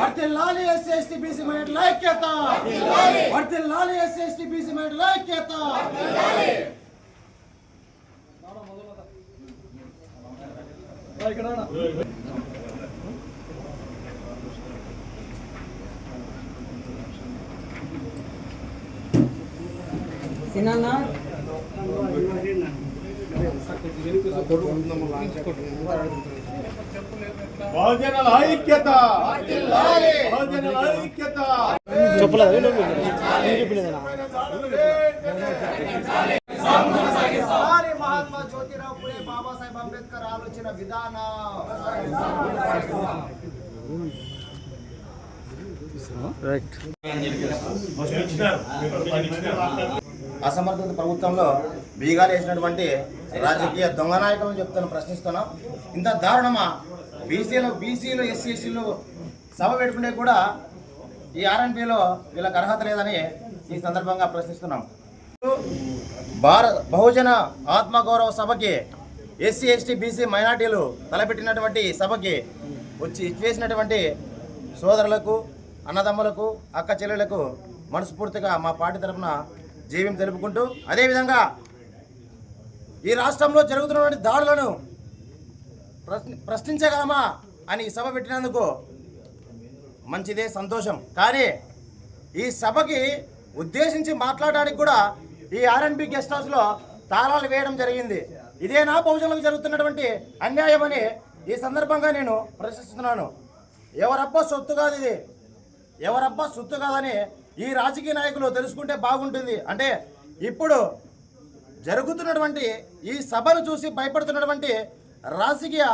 వర్ధిల్లాలి SC ST BC మైనారిటీల ఐక్యత, వర్ధిల్లాలి ఎస్సీ ఎస్టీ బీసీ మైనారిటీల ఐక్యత. బహుజనుల ఐక్యత, బహుజనుల ఐక్యత. మహాత్మా జ్యోతిరావు పులే బాబాసాహెబ్ అంబేద్కర్ ఆలోచన విధానం. అసమర్థత ప్రభుత్వంలో బీగాలు వేసినటువంటి రాజకీయ దొంగ నాయకులను చెప్తాను, ప్రశ్నిస్తున్నాం. ఇంత దారుణమా? బీసీలు ఎస్సీ ఎస్టీలు సభ పెట్టుకుంటే కూడా ఈ ఆర్ఎన్పిలో వీళ్ళకి అర్హత లేదని ఈ సందర్భంగా ప్రశ్నిస్తున్నాం. బహుజన ఆత్మగౌరవ సభకి ఎస్సీ ఎస్టీ బీసీ మైనార్టీలు తలపెట్టినటువంటి సభకి వచ్చి ఇచ్చేసినటువంటి సోదరులకు, అన్నదమ్ములకు, అక్క చెల్లెలకు మనస్ఫూర్తిగా మా పార్టీ తరఫున జైవం తెలుపుకుంటూ, అదేవిధంగా ఈ రాష్ట్రంలో జరుగుతున్నటువంటి దాడులను ప్రశ్నించగలమా అని సభ పెట్టినందుకు మంచిదే, సంతోషం. కానీ ఈ సభకి ఉద్దేశించి మాట్లాడడానికి కూడా ఈ ఆర్ఎన్బి గెస్ట్ హౌస్లో తాళాలు వేయడం జరిగింది. ఇదేనా బహుజనులకు జరుగుతున్నటువంటి అన్యాయం అని ఈ సందర్భంగా నేను ప్రశ్నిస్తున్నాను. ఎవరబ్బా సొత్తు కాదు ఇది, ఎవరబ్బా సొత్తు కాదని ఈ రాజకీయ నాయకులు తెలుసుకుంటే బాగుంటుంది. అంటే ఇప్పుడు జరుగుతున్నటువంటి ఈ సభను చూసి భయపడుతున్నటువంటి రాజకీయ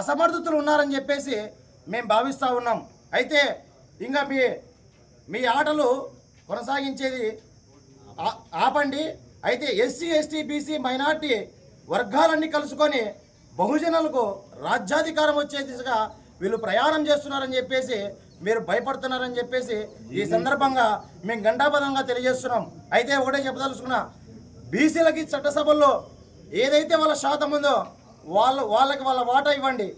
అసమర్థతులు ఉన్నారని చెప్పేసి మేము భావిస్తూ ఉన్నాం. అయితే ఇంకా మీ ఆటలు కొనసాగించేది ఆపండి. అయితే ఎస్సీ ఎస్టీ బీసీ మైనార్టీ వర్గాలన్నీ కలుసుకొని బహుజనులకు రాజ్యాధికారం వచ్చే దిశగా వీళ్ళు ప్రయాణం చేస్తున్నారని చెప్పేసి మీరు భయపడుతున్నారని చెప్పేసి ఈ సందర్భంగా మేము గంటాపదంగా తెలియజేస్తున్నాం. అయితే ఒకటే చెప్పదలుచుకున్నా, బీసీలకి చట్టసభల్లో ఏదైతే వాళ్ళ శాతం ఉందో వాళ్ళకి వాళ్ళ వాటా ఇవ్వండి,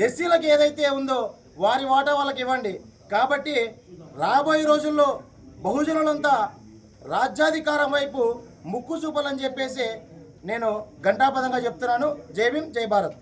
ఎస్సీలకి ఏదైతే ఉందో వారి వాటా వాళ్ళకి ఇవ్వండి. కాబట్టి రాబోయే రోజుల్లో బహుజనులంతా రాజ్యాధికారం వైపు ముక్కు చూపాలని చెప్పేసి నేను గంటాపదంగా చెప్తున్నాను. జై భీమ్, జై భారత్.